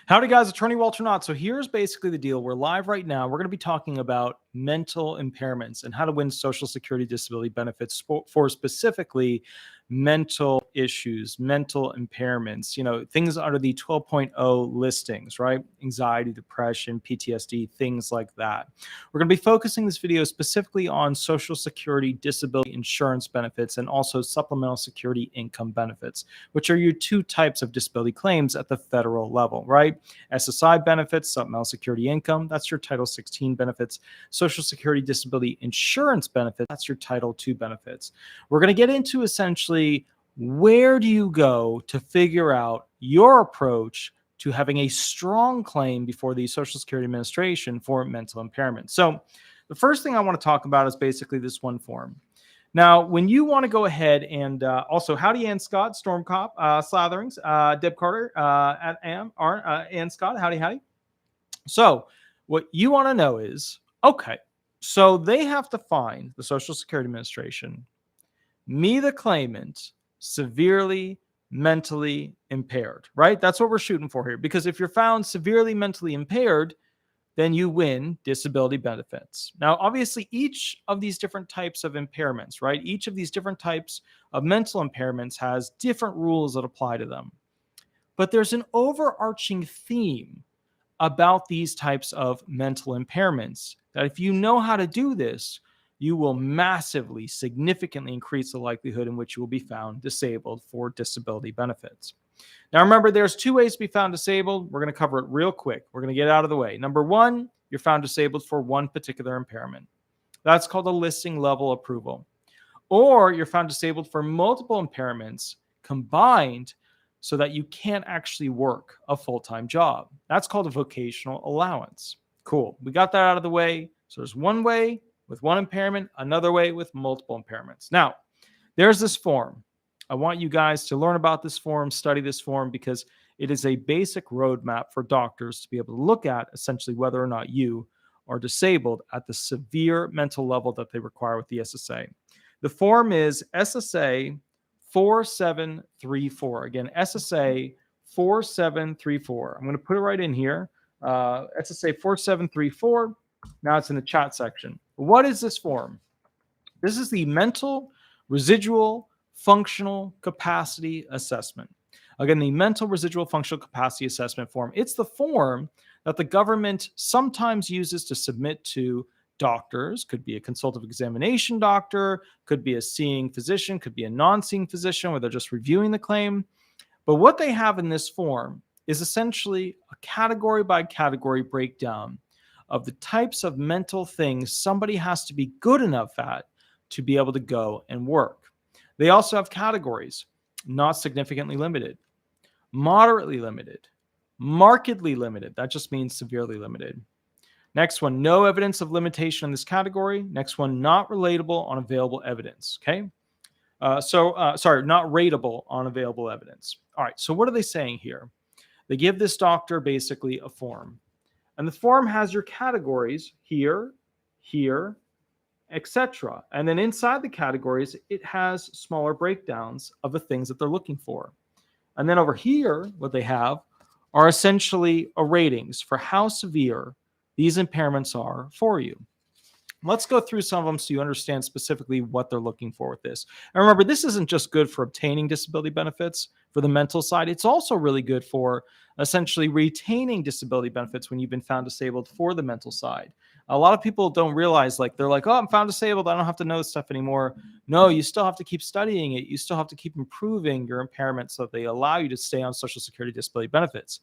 Howdy, guys. Attorney Walter Knott. So here's basically the deal. We're live right now. We're going to be talking about mental impairments and how to win Social Security disability benefits for specifically mental issues, mental impairments, things under the 12.0 listings, right? Anxiety, depression, PTSD, things like that. We're going to be focusing this video specifically on Social Security disability insurance benefits and also supplemental security income benefits, which are your two types of disability claims at the federal level, right? SSI benefits, supplemental security income, that's your Title 16 benefits. Social Security disability insurance benefits, that's your Title 2 benefits. We're going to get into essentially where do you go to figure out your approach to having a strong claim before the Social Security Administration for mental impairment. So the first thing I want to talk about is basically this one form. Now, when you want to go ahead and also, howdy, Ann Scott, Storm Cop, Slatherings, Deb Carter, Ann Scott, howdy. So what you want to know is, okay, so they have to find, the Social Security Administration, me, the claimant, severely mentally impaired, right? That's what we're shooting for here. Because if you're found severely mentally impaired, then you win disability benefits. Now, obviously, each of these different types of impairments, right? Each of these different types of mental impairments has different rules that apply to them. But there's an overarching theme about these types of mental impairments that if you know how to do this, you will massively, significantly increase the likelihood in which you will be found disabled for disability benefits. Now, remember, there's two ways to be found disabled. We're going to cover it real quick. We're going to get out of the way. Number one, you're found disabled for one particular impairment. That's called a listing level approval. Or you're found disabled for multiple impairments combined so that you can't actually work a full-time job. That's called a vocational allowance. Cool. We got that out of the way. So there's one way with one impairment, another way with multiple impairments. Now, there's this form. I want you guys to learn about this form, study this form, because it is a basic roadmap for doctors to be able to look at essentially whether or not you are disabled at the severe mental level that they require with the SSA. The form is SSA 4734. Again, SSA 4734. I'm going to put it right in here. SSA 4734. Now it's in the chat section. What is this form? This is the Mental Residual Functional Capacity Assessment. Again, the Mental Residual Functional Capacity Assessment form. It's the form that the government sometimes uses to submit to doctors. Could be a consultative examination doctor, could be a seeing physician, could be a non-seeing physician where they're just reviewing the claim. But what they have in this form is essentially a category by category breakdown of the types of mental things somebody has to be good enough at to be able to go and work. They also have categories: not significantly limited, moderately limited, markedly limited. That just means severely limited. Next one, no evidence of limitation in this category. Next one, not relatable on available evidence. Okay. Not rateable on available evidence. All right. So what are they saying here? They give this doctor basically a form. And the form has your categories here, etc. And then inside the categories, it has smaller breakdowns of the things that they're looking for. And then over here, what they have are essentially a ratings for how severe these impairments are for you. Let's go through some of them so you understand specifically what they're looking for with this. And remember, this isn't just good for obtaining disability benefits for the mental side. It's also really good for essentially retaining disability benefits when you've been found disabled for the mental side. A lot of people don't realize, they're like, oh, I'm found disabled, I don't have to know this stuff anymore. No, you still have to keep studying it. You still have to keep improving your impairment so that they allow you to stay on Social Security disability benefits.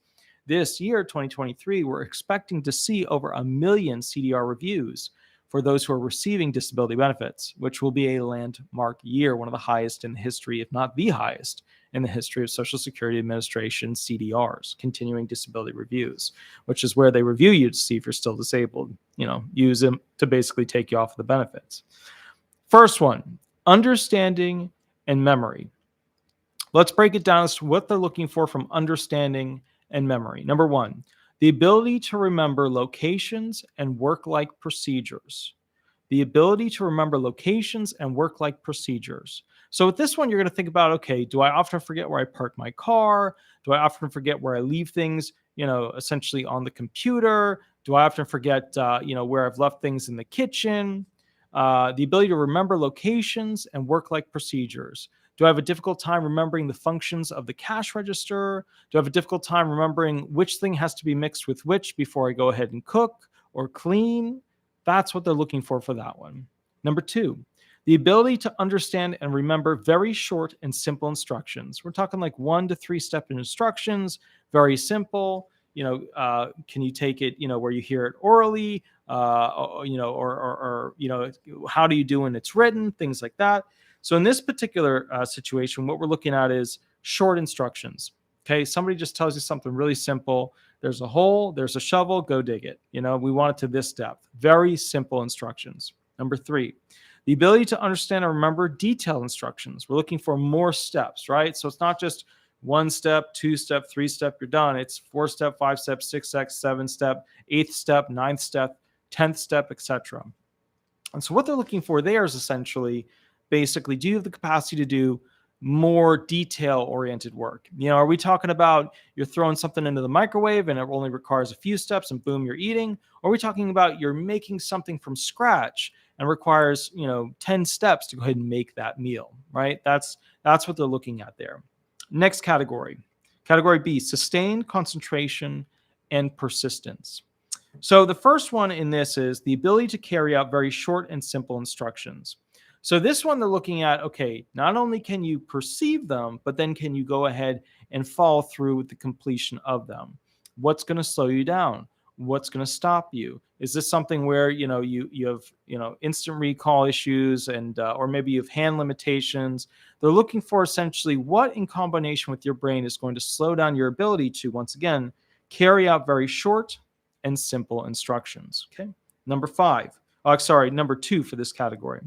This year, 2023, we're expecting to see over 1 million CDR reviews for those who are receiving disability benefits, which will be a landmark year, one of the highest in history, if not the highest in the history of Social Security Administration CDRs, continuing disability reviews, which is where they review you to see if you're still disabled, use them to basically take you off of the benefits. First one, understanding and memory. Let's break it down as to what they're looking for from understanding and memory. Number one, the ability to remember locations and work-like procedures. The ability to remember locations and work-like procedures. So with this one, you're going to think about, okay, do I often forget where I park my car? Do I often forget where I leave things, essentially on the computer? Do I often forget, where I've left things in the kitchen? The ability to remember locations and work like procedures. Do I have a difficult time remembering the functions of the cash register? Do I have a difficult time remembering which thing has to be mixed with which before I go ahead and cook or clean? That's what they're looking for that one. Number two, the ability to understand and remember very short and simple instructions. We're talking like 1 to 3 step instructions, very simple. Can you take it, where you hear it orally, or how do you do when it's written, things like that. So in this particular situation, what we're looking at is short instructions. Okay, somebody just tells you something really simple. There's a hole, there's a shovel, go dig it. We want it to this depth. Very simple instructions. Number three, the ability to understand and remember detailed instructions. We're looking for more steps, right? So it's not just 1 step, 2 step, 3 step, you're done. It's 4 step, 5 step, 6 step, 7 step, 8th step, 9th step, 10th step, etc. And so what they're looking for there is essentially, basically, do you have the capacity to do more detail-oriented work? Are we talking about you're throwing something into the microwave and it only requires a few steps and boom, you're eating? Or are we talking about you're making something from scratch and requires 10 steps to go ahead and make that meal, right? That's what they're looking at there. Next category B, sustained concentration and persistence. So the first one in this is the ability to carry out very short and simple instructions. So this one they're looking at, okay, not only can you perceive them, but then can you go ahead and follow through with the completion of them? What's going to slow you down? What's going to stop you? Is this something where you have instant recall issues and or maybe you have hand limitations? They're looking for essentially what in combination with your brain is going to slow down your ability to, once again, carry out very short and simple instructions. Okay. Number two for this category,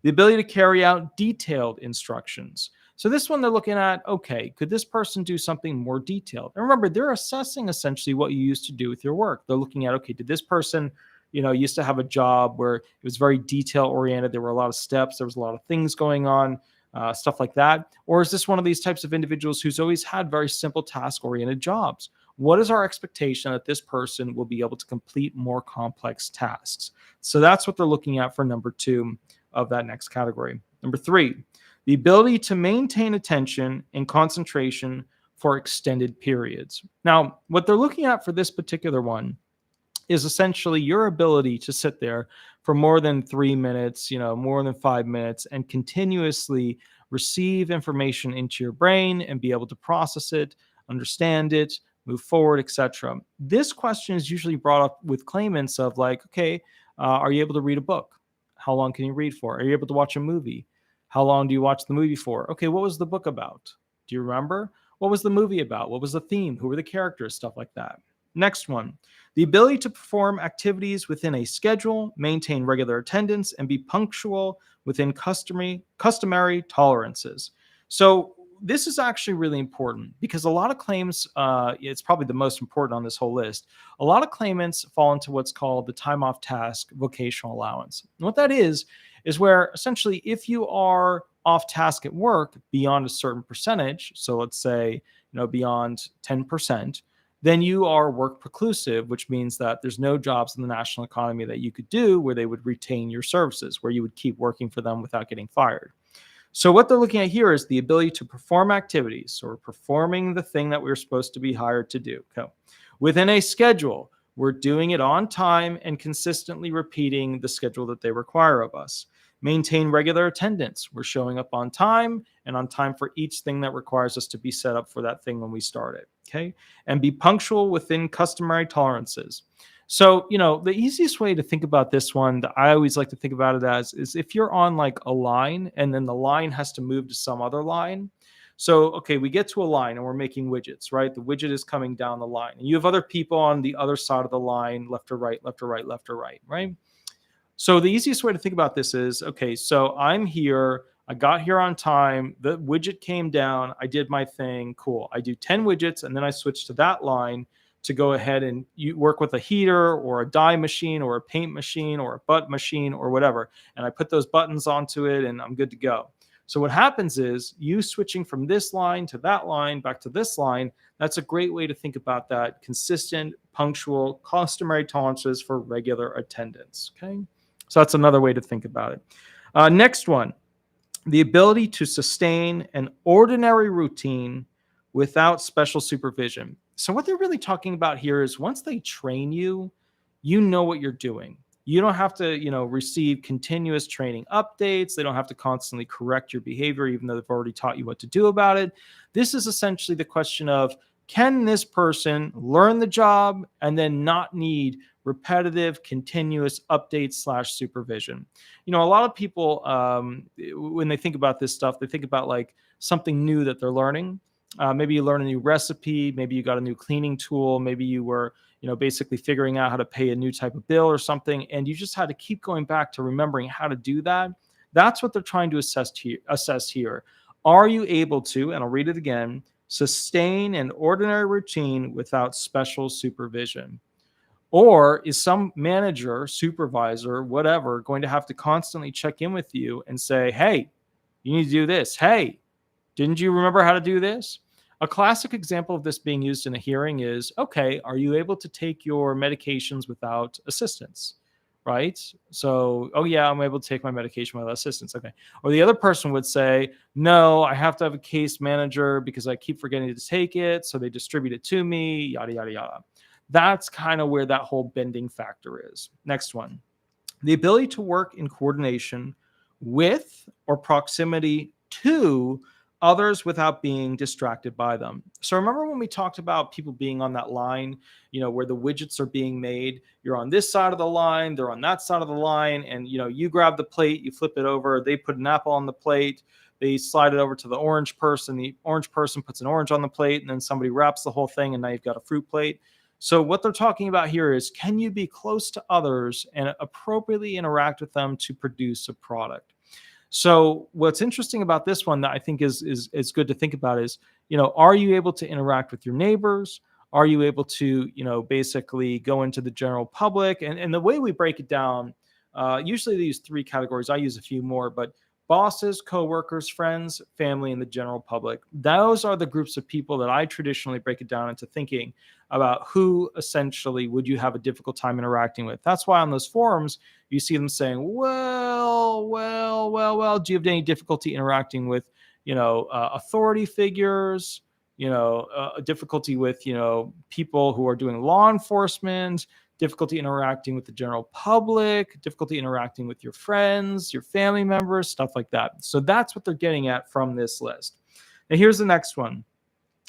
the ability to carry out detailed instructions. So this one they're looking at, okay, could this person do something more detailed? And remember, they're assessing essentially what you used to do with your work. They're looking at, okay, did this person, used to have a job where it was very detail oriented. There were a lot of steps. There was a lot of things going on, stuff like that. Or is this one of these types of individuals who's always had very simple task oriented jobs? What is our expectation that this person will be able to complete more complex tasks? So that's what they're looking at for number two of that next category. Number three, the ability to maintain attention and concentration for extended periods. Now, what they're looking at for this particular one is essentially your ability to sit there for more than 3 minutes, more than 5 minutes, and continuously receive information into your brain and be able to process it, understand it, move forward, etc. This question is usually brought up with claimants of like, okay, are you able to read a book? How long can you read for? Are you able to watch a movie? How long do you watch the movie for? Okay, what was the book about? Do you remember? What was the movie about? What was the theme? Who were the characters? Stuff like that. Next one, the ability to perform activities within a schedule, maintain regular attendance, and be punctual within customary tolerances. So this is actually really important because a lot of claims, it's probably the most important on this whole list. A lot of claimants fall into what's called the time off task vocational allowance. And what that is where essentially if you are off task at work beyond a certain percentage, so let's say, beyond 10%, then you are work preclusive, which means that there's no jobs in the national economy that you could do where they would retain your services, where you would keep working for them without getting fired. So what they're looking at here is the ability to perform activities. So we're performing the thing that we're supposed to be hired to do. Okay. Within a schedule, we're doing it on time and consistently repeating the schedule that they require of us. Maintain regular attendance. We're showing up on time and on time for each thing that requires us to be set up for that thing when we start it. Okay. And be punctual within customary tolerances. So, the easiest way to think about this one that I always like to think about it as is if you're on like a line and then the line has to move to some other line. So, okay, we get to a line and we're making widgets, right? The widget is coming down the line and you have other people on the other side of the line, left or right, left or right, left or right, right? So the easiest way to think about this is, okay, so I'm here, I got here on time, the widget came down, I did my thing, cool. I do 10 widgets and then I switch to that line to go ahead and you work with a heater or a dye machine or a paint machine or a butt machine or whatever. And I put those buttons onto it and I'm good to go. So what happens is you switching from this line to that line back to this line. That's a great way to think about that: consistent, punctual, customary tolerances for regular attendance. Okay. So that's another way to think about it. Next one, the ability to sustain an ordinary routine without special supervision. So, what they're really talking about here is once they train you, you know what you're doing. You don't have to, receive continuous training updates. They don't have to constantly correct your behavior, even though they've already taught you what to do about it. This is essentially the question of, can this person learn the job and then not need repetitive, continuous updates slash supervision? A lot of people, when they think about this stuff, they think about like something new that they're learning. Maybe you learn a new recipe, maybe you got a new cleaning tool, maybe you were, basically figuring out how to pay a new type of bill or something, and you just had to keep going back to remembering how to do that. That's what they're trying to assess here. Are you able to, and I'll read it again, sustain an ordinary routine without special supervision? Or is some manager, supervisor, whatever, going to have to constantly check in with you and say, hey, you need to do this. Hey, didn't you remember how to do this? A classic example of this being used in a hearing is, okay, are you able to take your medications without assistance? Right? So, oh yeah, I'm able to take my medication without assistance. Okay. Or the other person would say, no, I have to have a case manager because I keep forgetting to take it. So they distribute it to me, yada, yada, yada. That's kind of where that whole bending factor is. Next one, the ability to work in coordination with or proximity to others without being distracted by them. So remember when we talked about people being on that line, where the widgets are being made, you're on this side of the line, they're on that side of the line, and you grab the plate, you flip it over, they put an apple on the plate, they slide it over to the orange person, the orange person puts an orange on the plate, and then somebody wraps the whole thing, and now you've got a fruit plate. So what they're talking about here is, can you be close to others and appropriately interact with them to produce a product? So what's interesting about this one that I think is good to think about is, are you able to interact with your neighbors? Are you able to, basically go into the general public? And the way we break it down, usually they use three categories. I use a few more, but bosses, coworkers, friends, family, and the general public. Those are the groups of people that I traditionally break it down into thinking about who essentially would you have a difficult time interacting with. That's why on those forums, you see them saying, well, do you have any difficulty interacting with, authority figures, difficulty with, people who are doing law enforcement, difficulty interacting with the general public, difficulty interacting with your friends, your family members, stuff like that. So that's what they're getting at from this list. Now, here's the next one: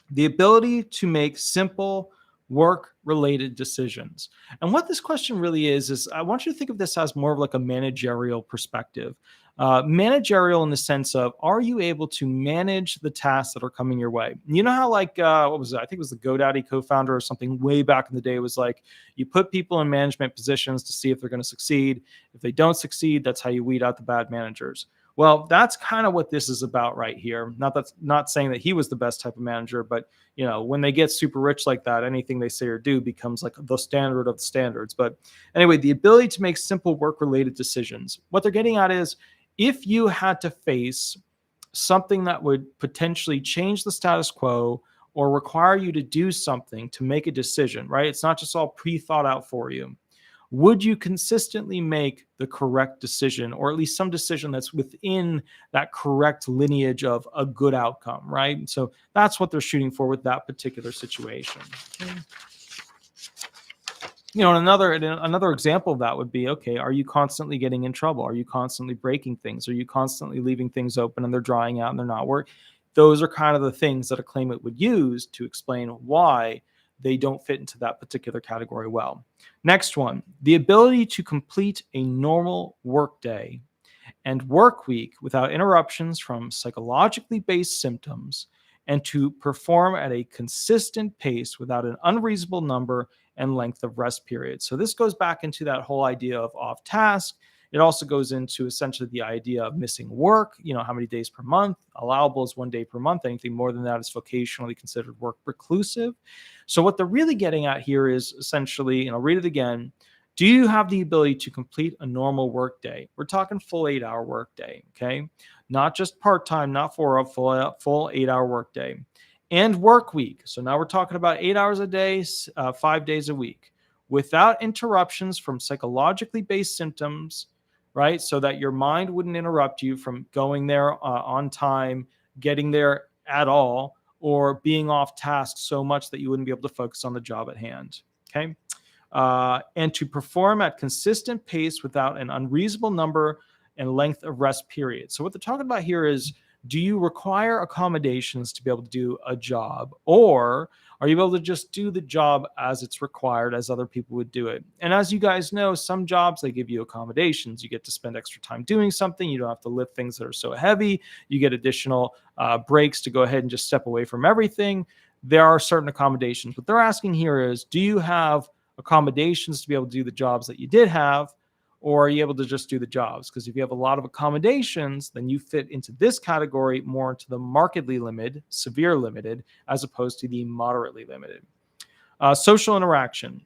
the ability to make simple work-related decisions. And what this question really is I want you to think of this as more of like a managerial perspective. Managerial in the sense of, are you able to manage the tasks that are coming your way? You know how like, what was it? I think it was the GoDaddy co-founder or something way back in the day was like, you put people in management positions to see if they're going to succeed. If they don't succeed, that's how you weed out the bad managers. Well, that's kind of what this is about right here. Not saying that he was the best type of manager, but when they get super rich like that, anything they say or do becomes like the standard of the standards. But anyway, the ability to make simple work-related decisions. What they're getting at is, if you had to face something that would potentially change the status quo or require you to do something to make a decision, right? It's not just all pre-thought out for you. Would you consistently make the correct decision, or at least some decision that's within that correct lineage of a good outcome, right? So that's what they're shooting for with that particular situation. Okay. Another example of that would be, okay, are you constantly getting in trouble? Are you constantly breaking things? Are you constantly leaving things open and they're drying out and they're not working? Those are kind of the things that a claimant would use to explain why they don't fit into that particular category well. Next one, the ability to complete a normal workday and work week without interruptions from psychologically based symptoms, and to perform at a consistent pace without an unreasonable number and length of rest periods. So this goes back into that whole idea of off task. It also goes into essentially the idea of missing work, how many days per month. Allowable is 1 day per month. Anything more than that is vocationally considered work preclusive. So what they're really getting at here is essentially, and I'll read it again, do you have the ability to complete a normal work day? We're talking full 8-hour work day, okay? not just part-time, not for a full 8-hour workday, and work week. So now we're talking about 8 hours a day, 5 days a week, without interruptions from psychologically based symptoms, right? So that your mind wouldn't interrupt you from going there on time, getting there at all, or being off task so much that you wouldn't be able to focus on the job at hand. Okay. And to perform at consistent pace without an unreasonable number and length of rest periods. So what they're talking about here is, do you require accommodations to be able to do a job, or are you able to just do the job as it's required, as other people would do it? And as you guys know, some jobs, they give you accommodations. You get to spend extra time doing something. You don't have to lift things that are so heavy. You get additional breaks to go ahead and just step away from everything. There are certain accommodations. What they're asking here is, do you have accommodations to be able to do the jobs that you did have, or are you able to just do the jobs? Because if you have a lot of accommodations, then you fit into this category more into the markedly limited, severe limited, as opposed to the moderately limited. Social interaction,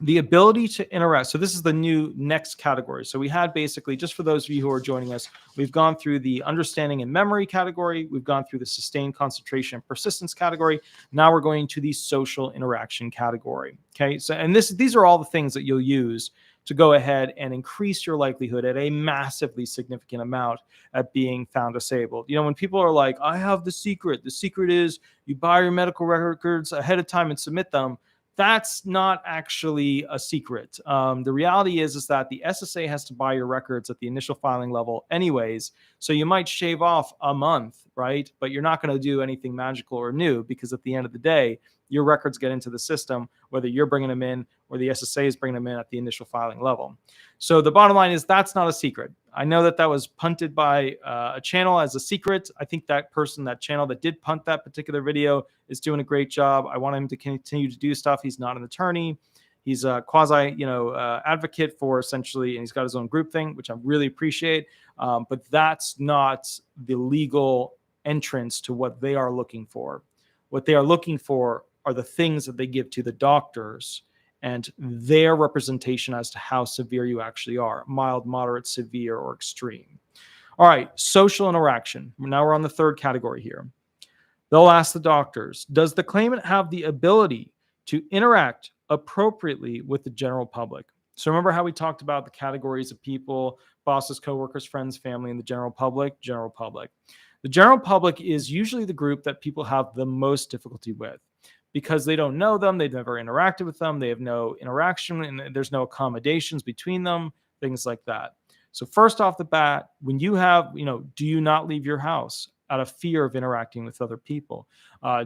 the ability to interact. So this is the new next category. So we had basically, just for those of you who are joining us, we've gone through the understanding and memory category. We've gone through the sustained concentration and persistence category. Now we're going to the social interaction category. Okay. So, and these are all the things that you'll use to go ahead and increase your likelihood at a massively significant amount at being found disabled. You know, when people are like, I have the secret is you buy your medical records ahead of time and submit them. That's not actually a secret. The reality is that the SSA has to buy your records at the initial filing level anyways. So you might shave off a month, right? But you're not going to do anything magical or new, because at the end of the day, your records get into the system, whether you're bringing them in or the SSA is bringing them in at the initial filing level. So the bottom line is, that's not a secret. I know that was punted by a channel as a secret. I think that channel that did punt that particular video is doing a great job. I want him to continue to do stuff. He's not an attorney. He's a quasi, advocate for, essentially, and he's got his own group thing, which I really appreciate. But that's not the legal entrance to what they are looking for. What they are looking for are the things that they give to the doctors and their representation as to how severe you actually are: mild, moderate, severe, or extreme. All right, social interaction. Now we're on the third category here. They'll ask the doctors, does the claimant have the ability to interact appropriately with the general public? So remember how we talked about the categories of people: bosses, coworkers, friends, family, and the general public? General public. The general public is usually the group that people have the most difficulty with, because they don't know them, they've never interacted with them, they have no interaction, and there's no accommodations between them, things like that. So first off the bat, when you have, do you not leave your house out of fear of interacting with other people?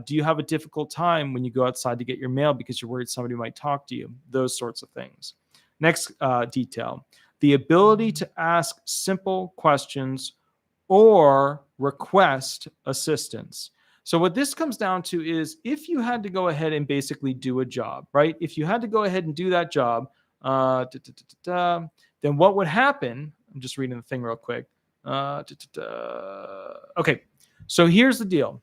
Do you have a difficult time when you go outside to get your mail because you're worried somebody might talk to you? Those sorts of things. Next detail, the ability to ask simple questions or request assistance. So what this comes down to is, if you had to go ahead and basically do a job, right? If you had to go ahead and do that job, then what would happen? I'm just reading the thing real quick. Okay, so here's the deal.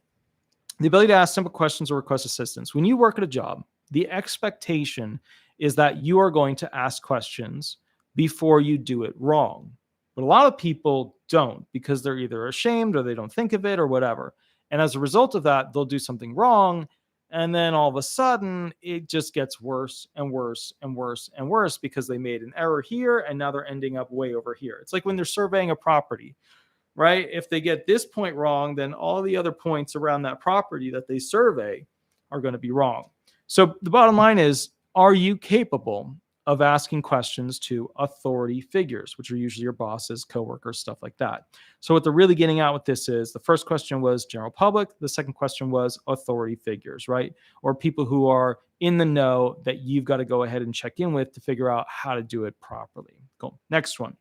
The ability to ask simple questions or request assistance. When you work at a job, the expectation is that you are going to ask questions before you do it wrong. But a lot of people don't, because they're either ashamed or they don't think of it or whatever. And as a result of that, they'll do something wrong. And then all of a sudden, it just gets worse and worse and worse and worse, because they made an error here and now they're ending up way over here. It's like when they're surveying a property, right? If they get this point wrong, then all the other points around that property that they survey are going to be wrong. So the bottom line is, are you capable of asking questions to authority figures, which are usually your bosses, coworkers, stuff like that? So what they're really getting at with this is, the first question was general public. The second question was authority figures, right? Or people who are in the know that you've got to go ahead and check in with to figure out how to do it properly. Cool. Next one,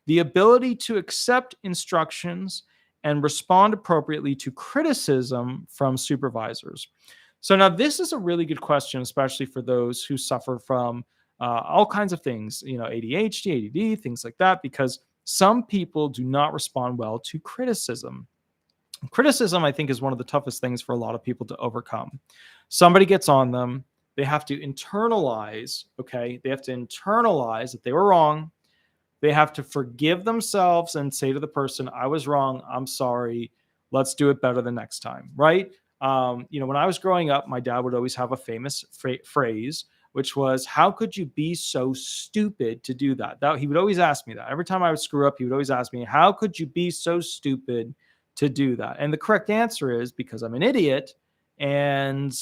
the ability to accept instructions and respond appropriately to criticism from supervisors. So now this is a really good question, especially for those who suffer from all kinds of things, ADHD, ADD, things like that, because some people do not respond well to criticism. Criticism, I think, is one of the toughest things for a lot of people to overcome. Somebody gets on them, they have to internalize, okay? They have to internalize that they were wrong. They have to forgive themselves and say to the person, I was wrong. I'm sorry. Let's do it better the next time. Right. When I was growing up, my dad would always have a famous phrase, which was, how could you be so stupid to do that? He would always ask me that. Every time I would screw up, he would always ask me, how could you be so stupid to do that? And the correct answer is, because I'm an idiot. And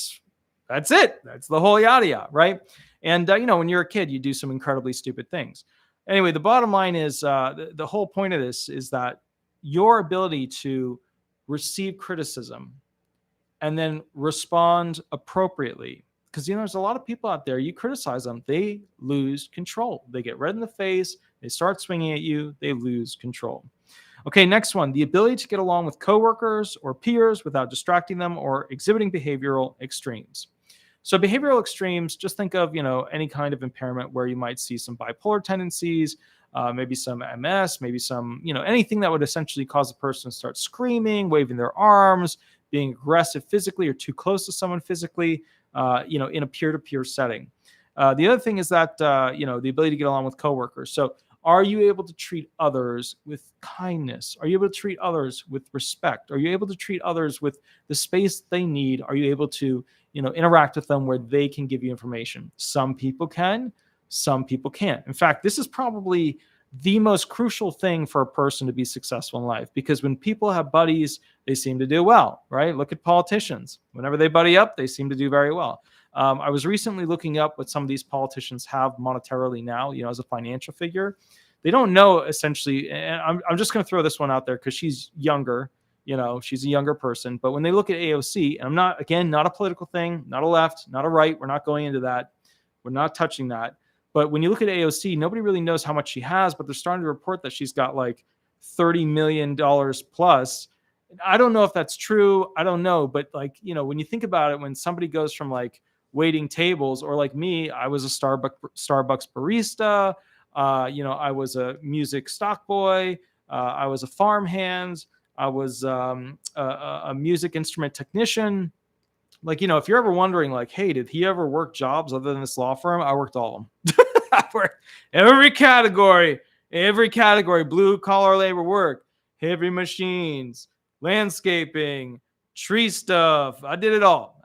that's it. That's the whole yada yada, right? And, when you're a kid, you do some incredibly stupid things. Anyway, the bottom line is, the whole point of this is that your ability to receive criticism and then respond appropriately. Because, there's a lot of people out there, you criticize them, they lose control. They get red in the face, they start swinging at you, they lose control. Okay, next one, the ability to get along with coworkers or peers without distracting them or exhibiting behavioral extremes. So behavioral extremes, just think of, any kind of impairment where you might see some bipolar tendencies, maybe some MS, maybe some, anything that would essentially cause a person to start screaming, waving their arms, being aggressive physically or too close to someone physically, in a peer-to-peer setting. The other thing is that, the ability to get along with coworkers. So are you able to treat others with kindness? Are you able to treat others with respect? Are you able to treat others with the space they need? Are you able to, interact with them where they can give you information? Some people can, some people can't. In fact, this is probably the most crucial thing for a person to be successful in life, because when people have buddies, they seem to do well, right? Look at politicians. Whenever they buddy up, they seem to do very well. I was recently looking up what some of these politicians have monetarily now, as a financial figure. They don't know, essentially, and I'm just going to throw this one out there because she's younger, she's a younger person. But when they look at AOC, and I'm not, again, not a political thing, not a left, not a right, we're not going into that. We're not touching that. But when you look at AOC, nobody really knows how much she has, but they're starting to report that she's got like $30 million plus. I don't know if that's true. I don't know. But when you think about it, when somebody goes from like waiting tables, or like me, I was a Starbucks barista. I was a music stock boy. I was a farmhand. I was a music instrument technician. If you're ever wondering, hey, did he ever work jobs other than this law firm? I worked all of them. I worked every category, blue collar labor work, heavy machines, landscaping, tree stuff. I did it all.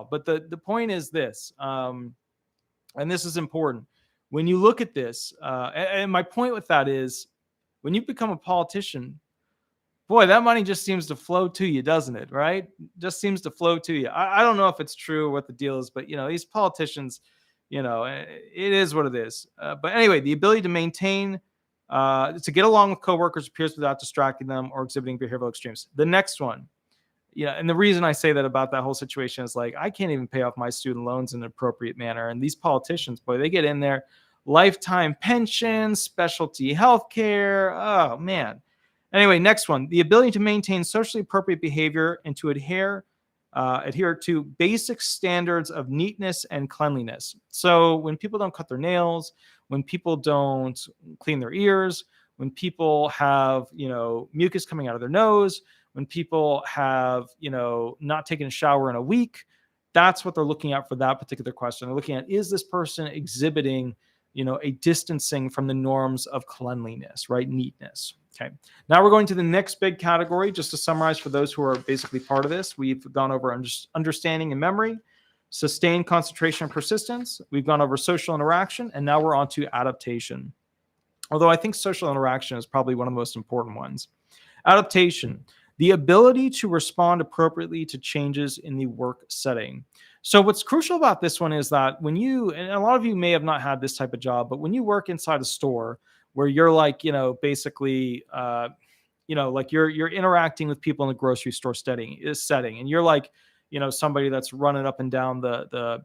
But the point is this, and this is important. When you look at this, and my point with that is, when you become a politician, boy, that money just seems to flow to you, doesn't it? Right? Just seems to flow to you. I don't know if it's true what the deal is, but these politicians, it is what it is. But anyway, the ability to maintain, to get along with coworkers, peers without distracting them or exhibiting behavioral extremes. The next one, and the reason I say that about that whole situation is, I can't even pay off my student loans in an appropriate manner. And these politicians, boy, they get in there, lifetime pensions, specialty healthcare. Oh man. Anyway, next one, the ability to maintain socially appropriate behavior and to adhere to basic standards of neatness and cleanliness. So when people don't cut their nails, when people don't clean their ears, when people have, mucus coming out of their nose, when people have, not taken a shower in a week, that's what they're looking at for that particular question. They're looking at, is this person exhibiting, a distancing from the norms of cleanliness, right? Neatness. Okay. Now we're going to the next big category. Just to summarize for those who are basically part of this, we've gone over understanding and memory, sustained concentration and persistence. We've gone over social interaction, and now we're on to adaptation. Although I think social interaction is probably one of the most important ones. Adaptation, the ability to respond appropriately to changes in the work setting. So what's crucial about this one is that when you, and a lot of you may have not had this type of job, but when you work inside a store where you're basically, you're interacting with people in the grocery store setting, and you're somebody that's running up and down the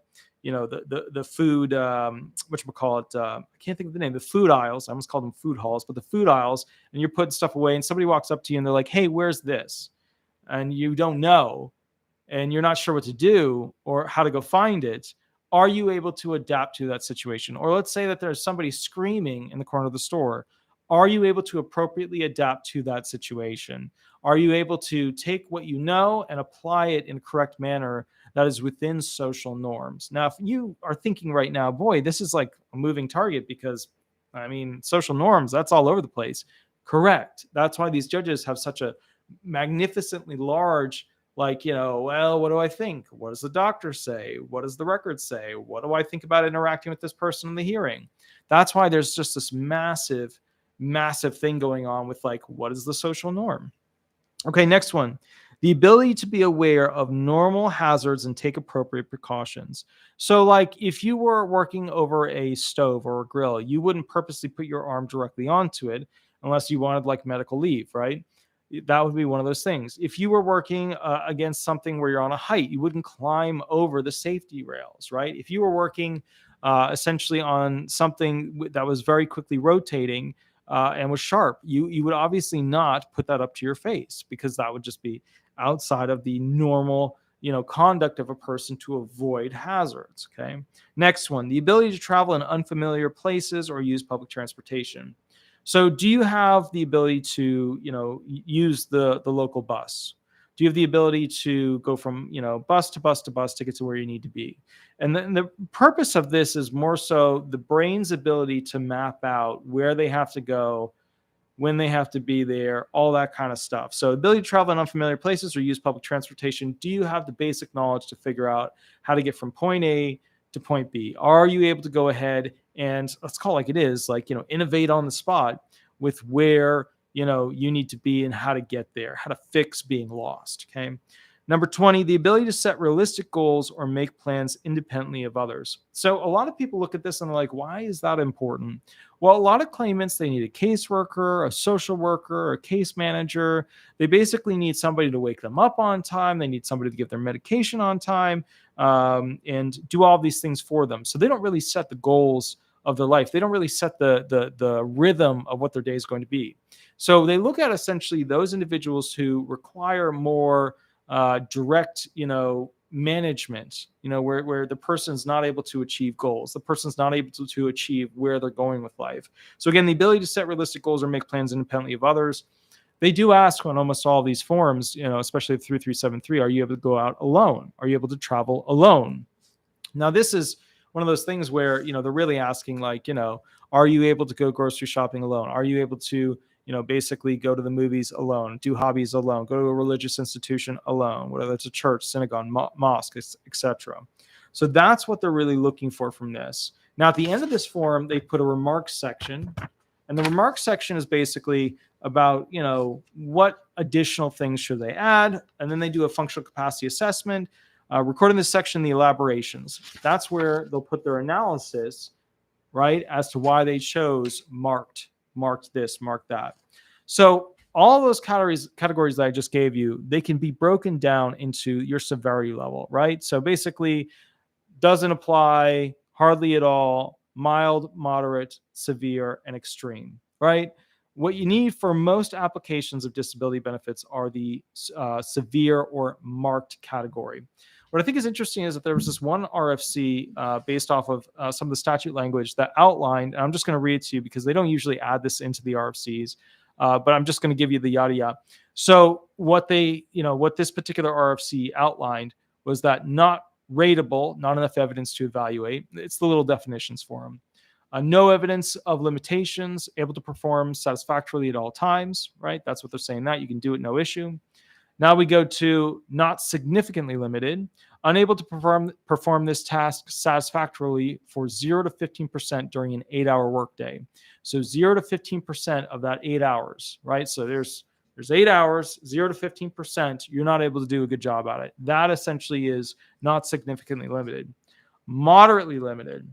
food, whatchamacallit, I can't think of the name, the food aisles. I almost called them food halls, but the food aisles, and you're putting stuff away, and somebody walks up to you and they're like, hey, where's this? And you don't know, and you're not sure what to do or how to go find it. Are you able to adapt to that situation? Or let's say that there's somebody screaming in the corner of the store. Are you able to appropriately adapt to that situation? Are you able to take what you know and apply it in a correct manner that is within social norms? Now, if you are thinking right now, boy, this is like a moving target because I mean, social norms, that's all over the place. Correct. That's why these judges have such a magnificently large, like, well, what do I think? What does the doctor say? What does the record say? What do I think about interacting with this person in the hearing? That's why there's just this massive, massive thing going on with, like, what is the social norm? Okay, next one. The ability to be aware of normal hazards and take appropriate precautions. So, like, if you were working over a stove or a grill, you wouldn't purposely put your arm directly onto it unless you wanted, like, medical leave, right? That would be one of those things. If you were working against something where you're on a height, you wouldn't climb over the safety rails, right? If you were working essentially on something that was very quickly rotating, and was sharp, you would obviously not put that up to your face, because that would just be outside of the normal conduct of a person to avoid hazards. Okay. Next one, the ability to travel in unfamiliar places or use public transportation. So do you have the ability to use the local bus? Do you have the ability to go from bus to bus to bus to get to where you need to be? And then the purpose of this is more so the brain's ability to map out where they have to go, when they have to be there, all that kind of stuff. So, ability to travel in unfamiliar places or use public transportation. Do you have the basic knowledge to figure out how to get from point A to point B? Are you able to go ahead and, let's call it like it is, like, innovate on the spot with where you need to be and how to get there, how to fix being lost? Okay. Number 20, the ability to set realistic goals or make plans independently of others. So a lot of people look at this and they're like, why is that important? Well, a lot of claimants, they need a caseworker, a social worker, a case manager. They basically need somebody to wake them up on time. They need somebody to give their medication on time, and do all these things for them. So they don't really set the goals of their life. They don't really set the rhythm of what their day is going to be. So they look at essentially those individuals who require more direct, management, where the person's not able to achieve goals. The person's not able to achieve where they're going with life. So again, the ability to set realistic goals or make plans independently of others. They do ask on almost all these forms, especially 3373, are you able to go out alone? Are you able to travel alone? Now, this is one of those things where, they're really asking, like, are you able to go grocery shopping alone? Are you able to basically go to the movies alone, do hobbies alone, go to a religious institution alone, whether it's a church, synagogue, mosque, etc. So that's what they're really looking for from this. Now, at the end of this form, they put a remarks section, and the remarks section is basically about, what additional things should they add, and then they do a functional capacity assessment. Recording this section, the elaborations. That's where they'll put their analysis, right, as to why they chose marked this, marked that. So all those categories that I just gave you, they can be broken down into your severity level, right? So basically, doesn't apply, hardly at all, mild, moderate, severe, and extreme, right? What you need for most applications of disability benefits are the severe or marked category. What I think is interesting is that there was this one RFC based off of some of the statute language that outlined, and I'm just going to read it to you because they don't usually add this into the RFCs, but I'm just going to give you the yada yada. So what this particular RFC outlined was that not rateable, not enough evidence to evaluate. It's the little definitions for them. No evidence of limitations, able to perform satisfactorily at all times, right? That's what they're saying, that you can do it, no issue. Now we go to not significantly limited, unable to perform this task satisfactorily for 0 to 15% during an 8-hour workday. So 0 to 15% of that 8 hours, right? So there's 8 hours, 0 to 15%, you're not able to do a good job at it. That essentially is not significantly limited. Moderately limited,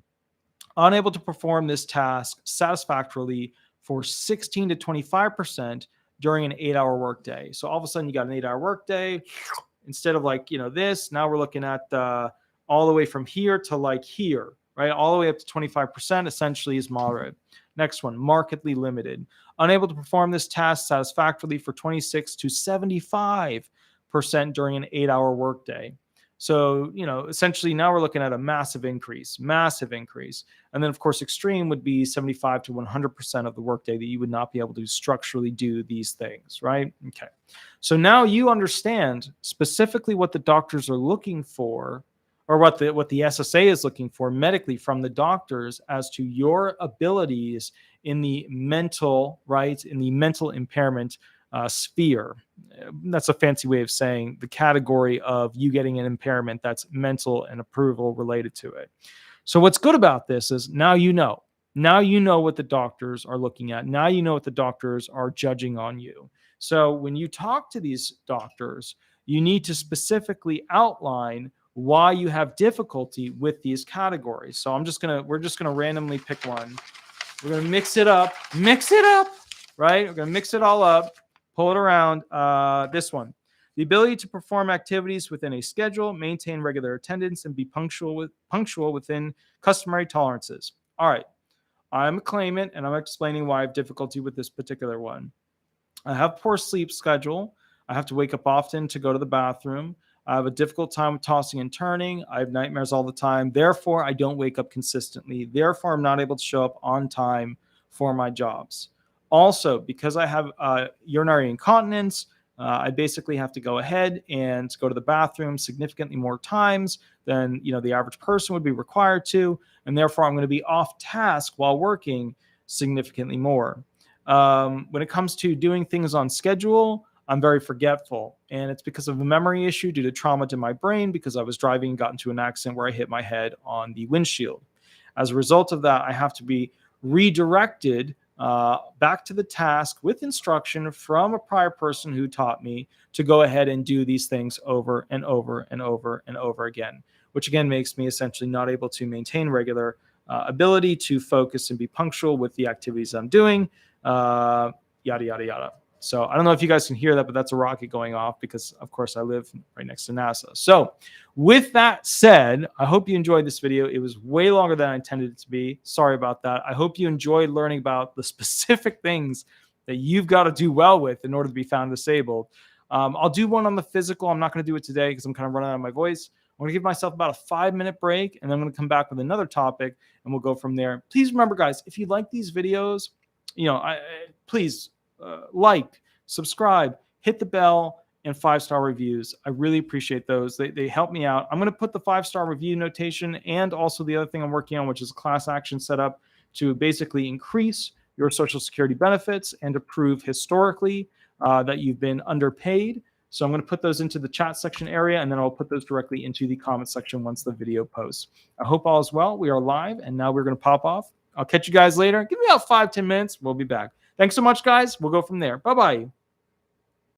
unable to perform this task satisfactorily for 16 to 25% during an 8-hour workday. So all of a sudden you got an 8-hour workday. Instead of this, now we're looking at all the way from here to like here, right? All the way up to 25% essentially is moderate. Next one, markedly limited. Unable to perform this task satisfactorily for 26 to 75% during an 8-hour workday. So, essentially now we're looking at a massive increase. And then, of course, extreme would be 75 to 100% of the workday that you would not be able to structurally do these things, right? Okay. So now you understand specifically what the doctors are looking for or what the SSA is looking for medically from the doctors as to your abilities in the mental, right, in the mental impairment sphere. That's a fancy way of saying the category of you getting an impairment that's mental and approval related to it. So what's good about this is now you know. Now you know what the doctors are looking at. Now you know what the doctors are judging on you. So when you talk to these doctors, you need to specifically outline why you have difficulty with these categories. So we're just gonna randomly pick one. We're gonna mix it up, right? We're gonna mix it all up, pull it around. This one, the ability to perform activities within a schedule, maintain regular attendance, and be punctual within customary tolerances. All right, I'm a claimant, and I'm explaining why I have difficulty with this particular one. I have poor sleep schedule. I have to wake up often to go to the bathroom. I have a difficult time with tossing and turning. I have nightmares all the time. Therefore, I don't wake up consistently. Therefore, I'm not able to show up on time for my jobs. Also, because I have urinary incontinence, I basically have to go ahead and go to the bathroom significantly more times than the average person would be required to, and therefore I'm going to be off task while working significantly more. When it comes to doing things on schedule, I'm very forgetful, and it's because of a memory issue due to trauma to my brain because I was driving and got into an accident where I hit my head on the windshield. As a result of that, I have to be redirected back to the task with instruction from a prior person who taught me to go ahead and do these things over and over and over and over again, which again makes me essentially not able to maintain regular ability to focus and be punctual with the activities I'm doing, yada, yada, yada. So I don't know if you guys can hear that, but that's a rocket going off because, of course, I live right next to NASA. So with that said, I hope you enjoyed this video. It was way longer than I intended it to be. Sorry about that. I hope you enjoyed learning about the specific things that you've got to do well with in order to be found disabled. I'll do one on the physical. I'm not going to do it today because I'm kind of running out of my voice. I'm going to give myself about a 5-minute break, and then I'm going to come back with another topic, and we'll go from there. Please remember, guys, if you like these videos, please like, subscribe, hit the bell, and 5-star reviews. I really appreciate those. They help me out. I'm going to put the 5-star review notation and also the other thing I'm working on, which is a class action setup to basically increase your Social Security benefits and to prove historically that you've been underpaid. So I'm going to put those into the chat section area, and then I'll put those directly into the comment section once the video posts. I hope all is well. We are live, and now we're going to pop off. I'll catch you guys later. Give me about 5-10 minutes. We'll be back. Thanks so much, guys. We'll go from there. Bye-bye.